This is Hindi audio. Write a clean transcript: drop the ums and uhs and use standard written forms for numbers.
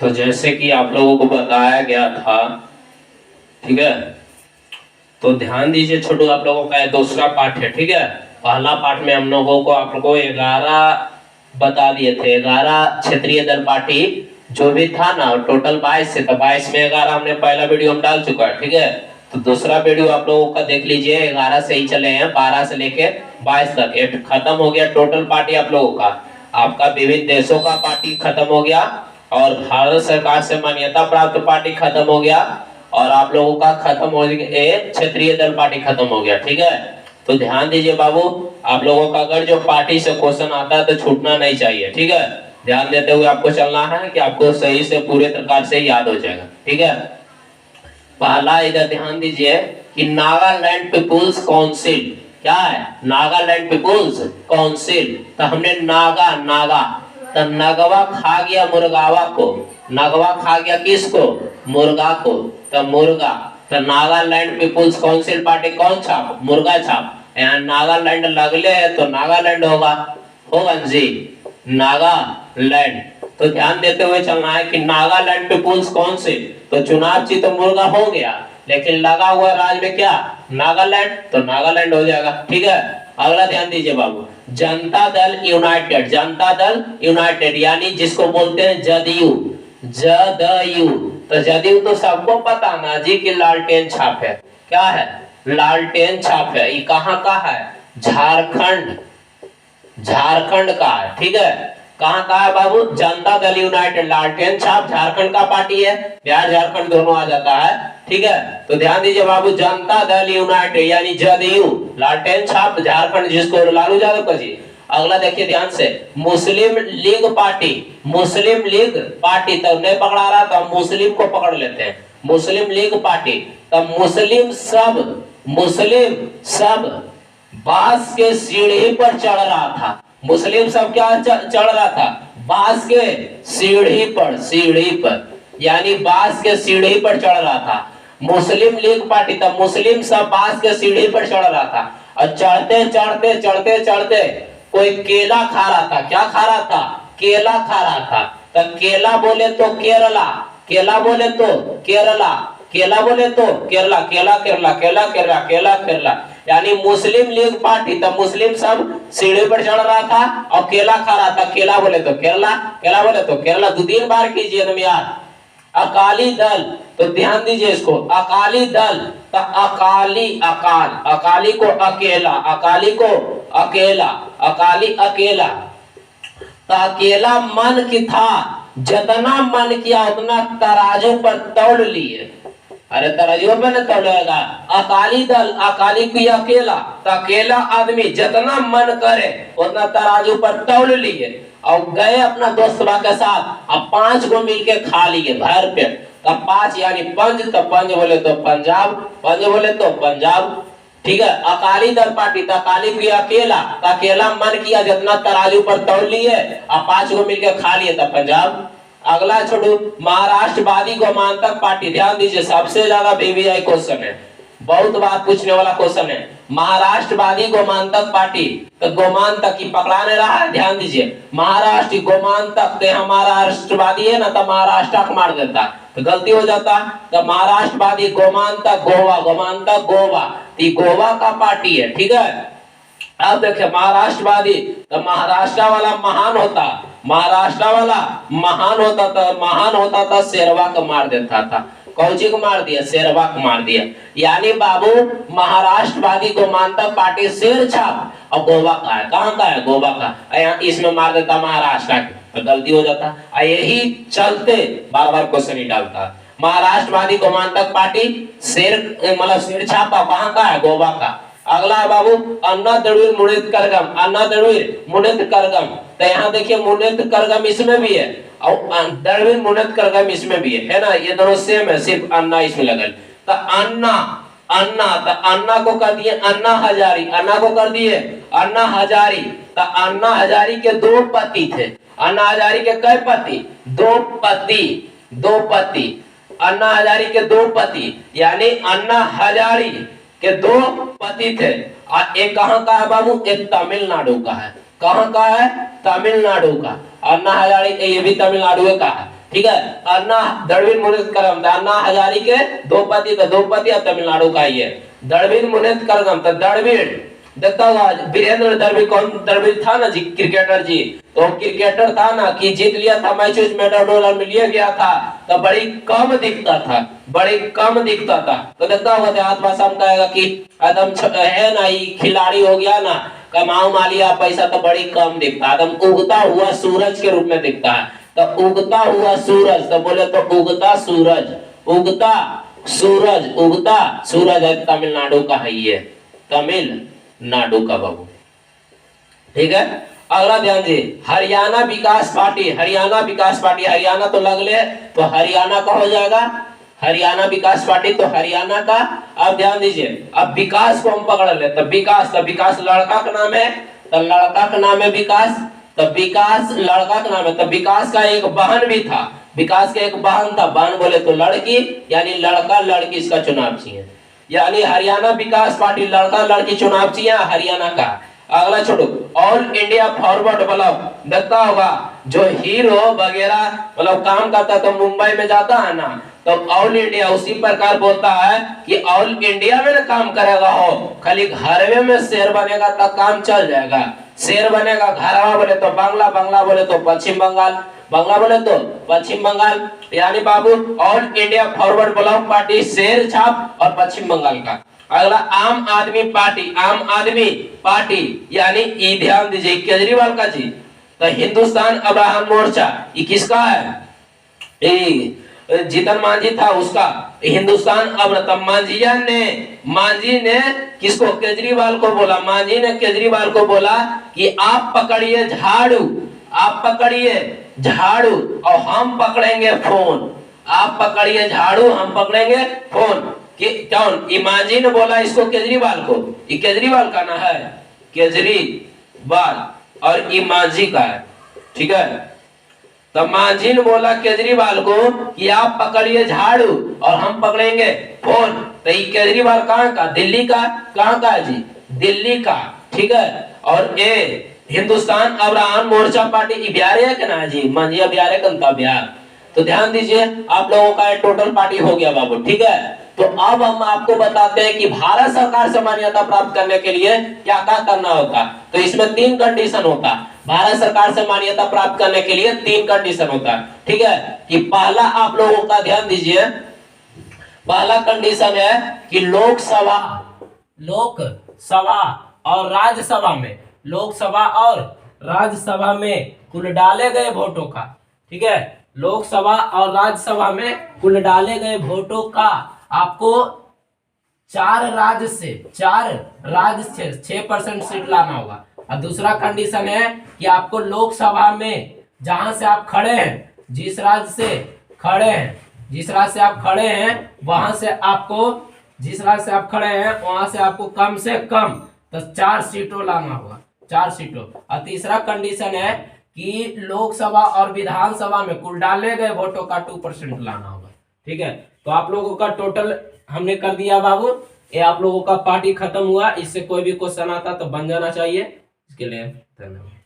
तो जैसे कि आप लोगों को बताया गया था, ठीक है, तो ध्यान दीजिए छोटू, आप लोगों का दूसरा पार्ट है, ठीक है। पहला पार्ट में हम लोगों को आप लोगों को 11 बता दिए थे, 11 क्षेत्रीय दल पार्टी जो भी था ना, टोटल 22 से, तो 22 में 11 हमने पहला वीडियो में डाल चुका है, ठीक है। तो दूसरा वीडियो आप लोगों का देख लीजिए, 11 से ही चले हैं, 12 से लेके 22 तक ये खत्म हो गया टोटल पार्टी आप लोगों का। आपका विभिन्न देशों का पार्टी खत्म हो गया, और भारत सरकार से मान्यता प्राप्त पार्टी खत्म हो गया, और आप लोगों का खत्म हो गया क्षेत्रीय दल पार्टी खत्म हो गया, ठीक है। तो ध्यान दीजिए बाबू, आप लोगों का अगर जो पार्टी से क्वेश्चन आता है तो छूटना नहीं चाहिए, ठीक है। ध्यान देते हुए आपको चलना है कि आपको सही से पूरे प्रकार से याद हो जाएगा, ठीक है। पहला इधर ध्यान दीजिए कि नागालैंड पीपुल्स काउंसिल क्या है, नागालैंड पीपुल्स काउंसिल। तो हमने नागा नागा तो नगवा खा गया मुर्गावा को, नगवा खा गया किसको, मुर्गा को, तो मुर्गा। तो नागालैंड पीपुल्स काउंसिल पार्टी कौन छाप, मुर्गा छाप। यहाँ नागालैंड लगले है तो नागालैंड होगा जी, नागालैंड। तो ध्यान देते हुए चलना है कि नागालैंड पीपुल्स काउंसिल, तो चुनाव चिन्ह तो मुर्गा हो गया, लेकिन लगा हुआ राज्य में क्या, नागालैंड, तो नागालैंड हो जाएगा, ठीक है। अगला ध्यान दीजिए बाबू, जनता दल यूनाइटेड, जनता दल यूनाइटेड यानी जिसको बोलते हैं जदयू, जदयू। तो जदयू तो सबको पता ना जी कि लालटेन छाप है, क्या है, लालटेन छाप है। ये कहाँ का है, झारखंड, झारखंड का है, ठीक है। कहाँ का है बाबू, जनता दल यूनाइटेड, लालटेन छाप झारखंड का पार्टी है, बिहार झारखंड दोनों आ जाता है, ठीक है। तो ध्यान दीजिए बाबू, जनता दल यूनाइटेड यानी जदयू, लालटेन छाप झारखंड, जिसको लालू यादव का जी। अगला देखिए ध्यान से, मुस्लिम लीग पार्टी, मुस्लिम लीग पार्टी, तो नहीं पकड़ा रहा तो हम मुस्लिम को पकड़ लेते हैं, मुस्लिम लीग पार्टी। तो मुस्लिम सब बांस के सीढ़ी पर चढ़ रहा था, मुस्लिम सब क्या चढ़ रहा था, बांस के सीढ़ी पर, सीढ़ी पर यानी बांस के सीढ़ी पर चढ़ रहा था मुस्लिम लीग पार्टी। तब मुस्लिम सब बांस के सीढ़ी पर चढ़ रहा था, और चढ़ते चढ़ते चढ़ते चढ़ते कोई केला खा रहा था, क्या खा रहा था, केला खा रहा था। तो केला बोले तो केरला, केला बोले तो केरला, केला बोले तो केरला, केला केरला, केला केरला, केला केरला यानी मुस्लिम लीग पार्टी। तब मुस्लिम सब सीढ़ी पर चढ़ रहा था और केला खा रहा था, केला बोले तो केरला, केला बोले तो केरला। 2-3 बार कीजिए तुम यार। अकाली दल, तो ध्यान दीजिए इसको, अकाली दल, तो अकाली, अकाल, अकाली को अकेला, अकाली को अकेला, अकाली अकेला। तो अकेला मन की था, जितना मन किया उतना तराजू पर तौल लिए, अरे तराजू पे न तौलेगा। अकाली दल, अकाली की अकेला, तो अकेला आदमी जितना मन करे उतना तराजू पर तौल लिए, और गए अपना दोस्त के साथ, अब 5 को मिलके खा लिए भर पेट। तब 5 यानी पंज, तो पंज बोले तो पंजाब, पंज बोले तो पंजाब, ठीक है। अकाली दल पार्टी, तो अकाली की अकेला, तो अकेला मन किया जितना तराजू पर तौल लिए, अब 5 को मिलके खा लिए तो पंजाब। अगला छोड़ू, महाराष्ट्रवादी गोमांतक पार्टी, ध्यान दीजिए सबसे ज्यादा वीवीआई क्वेश्चन है, बहुत बात पूछने वाला क्वेश्चन है। महाराष्ट्रवादी गोमांतक पार्टी, तो गोमांतक की पकड़ाने रहा है, ध्यान दीजिए महाराष्ट्र गोमांतक, हमारा राष्ट्रवादी है ना, तो महाराष्ट्र को मार देता तो गलती हो जाता। तो महाराष्ट्रवादी गोमांतक गोवा, गोमांतक गोवा, तो गोवा का पार्टी है, ठीक है। अब देखिए महाराष्ट्रवादी, तो महाराष्ट्र वाला महान होता, महाराष्ट्र वाला महान होता था, महान होता था शेरवा को मार देता था, कौची को मार दिया, शेरवा को मार दिया। यानी बाबू महाराष्ट्रवादी गोमांतक पार्टी शेर छाप, और गोवा का है, कहाँ का है, गोवा का, यहाँ इसमें मार देता महाराष्ट्र की, तो गलती हो जाता। यही चलते बार बार क्वेश्चन ही डालता। महाराष्ट्रवादी गोमांतक पार्टी शेर, मतलब शेर छापा कहाँ का है, गोवा का। अगला बाबू अन्ना द्रविड़ मुनेत्र करगम, अन्ना द्रविड़ मुनेत्र करगम, तो यहाँ देखिए मुनेत्र करगम इसमें भी है और द्रविड़ मुनेत्र करगम इसमें भी है ना, ये दोनों सेम है, सिर्फ अन्ना इसमें लगल। तो अन्ना, अन्ना, तो अन्ना को कर दिए अन्ना हजारी, अन्ना को कर दिए अन्ना हजारी। तो अन्ना हजारी के 2 पति थे, अन्ना हजारी के कई पति, 2 पति, 2 पति, अन्ना हजारी के 2 पति, यानी अन्ना हजारी के 2 पति थे। और एक कहाँ का है बाबू, एक तमिलनाडु का है, कहाँ का है, तमिलनाडु का। अन्ना हजारी ये भी तमिलनाडु का है। ठीक है। अन्ना द्रविड़ मुनित करम, अन्ना हजारी के दो पति अब तमिलनाडु का ही है। द्रविड़ मुनित करगम, तो द्रविड़ देखता हुआ वीरेंद्र द्रविड़, कौन द्रविड़ था ना जी, क्रिकेटर जी, तो क्रिकेटर था ना कि जीत लिया था मैच, मेडल मिल गया था, तो बड़ी कम दिखता था, बड़ी कम दिखता था। तो देखता होगा देहात भाषा में कहेगा कि एकदम है ना, ये खिलाड़ी हो गया ना, कमाओ मालिया पैसा, तो बड़ी कम दिखता है, एकदम उगता हुआ सूरज के रूप में दिखता है। तो उगता हुआ सूरज, तो बोले तो उगता सूरज, उगता सूरज, उगता सूरज है तमिलनाडु का है, ये तमिलनाडु का बाबू, ठीक है। अगला ध्यान दीजिए, हरियाणा विकास पार्टी, हरियाणा विकास पार्टी, हरियाणा तो लगले, तो हरियाणा का हो जाएगा, हरियाणा विकास पार्टी, तो हरियाणा का। अब ध्यान दीजिए, अब विकास को हम पकड़ ले, तो विकास, तो विकास लड़का का नाम है, तो लड़का का नाम है विकास, तो विकास लड़का का नाम है, तो विकास का एक बहन भी था, विकास का एक बहन था, बहन बोले तो लड़की, यानी लड़का लड़की इसका चुनाव चाहिए, यानी हरियाणा विकास पार्टी लड़का लड़की चुनाव चाहिए हरियाणा का। अगला छोड़ो, ऑल इंडिया फॉरवर्ड ब्लॉक, देखता होगा जो हीरो वगैरह मतलब काम करता तो मुंबई में जाता है ना, तो ऑल इंडिया उसी प्रकार बोलता है कि ऑल इंडिया में ना काम करेगा हो, खाली घरवे में शेर बनेगा तो काम चल जाएगा, शेर बनेगा घरवा बोले तो बांग्ला, बांग्ला बोले तो पश्चिम बंगाल, बांग्ला बोले तो पश्चिम बंगाल, यानी बाबू all India forward bloc party शेर छाप और पश्चिम बंगाल का। अगला आम आदमी पार्टी, आम आदमी पार्टी यानी ये ध्यान दीजिए केजरीवाल का जी, तो हिंदुस्तान अवाम मोर्चा ये किसका है, जीतन मांझी था उसका, हिंदुस्तान अब मांझी ने किसको, केजरीवाल को बोला, मांझी ने केजरीवाल को बोला कि आप पकड़िए झाड़ू, आप पकड़िए झाड़ू और हम पकड़ेंगे फोन, आप पकड़िए झाड़ू हम पकड़ेंगे फोन। कौन, मांझी ने बोला इसको केजरीवाल को, ये केजरीवाल का ना है, केजरीवाल और ये मांझी का है, ठीक है। तो मांझी ने बोला केजरीवाल को कि आप पकड़िए झाड़ू और हम पकड़ेंगे फोन, तो ये केजरीवाल कहाँ का, दिल्ली का, कहाँ का है जी, दिल्ली का, ठीक है। और ये हिंदुस्तान अवाम मोर्चा पार्टी बिहार है क्या ना जी, मांझी बिहार है कनता बिहार। तो ध्यान दीजिए आप लोगों का टोटल पार्टी हो गया बाबू, ठीक है। तो अब हम आपको बताते हैं कि भारत सरकार से मान्यता प्राप्त करने के लिए क्या क्या करना होता। तो इसमें 3 कंडीशन होता, भारत सरकार से मान्यता प्राप्त करने के लिए 3 कंडीशन होता है, ठीक है। कि पहला आप लोगों का ध्यान दीजिए, पहला कंडीशन है कि लोकसभा और राज्यसभा में, लोकसभा और राज्यसभा में कुल डाले गए वोटों का, ठीक है, लोकसभा और राज्यसभा में कुल डाले गए वोटों का आपको 4 राज्य से 6% सीट लाना होगा। और दूसरा कंडीशन है कि आपको लोकसभा में जहां से आप खड़े हैं, जिस राज्य से आप खड़े हैं वहां से आपको, जिस राज्य से आप खड़े हैं वहां से आपको कम से कम तो 4 सीटों लाना होगा, 4 सीटों। और तीसरा कंडीशन है कि लोकसभा और विधानसभा में कुल डाले गए वोटों का 2% लाना होगा, ठीक है। तो आप लोगों का टोटल हमने कर दिया बाबू, ये आप लोगों का पार्टी खत्म हुआ। इससे कोई भी क्वेश्चन आता तो बन जाना चाहिए। इसके लिए धन्यवाद।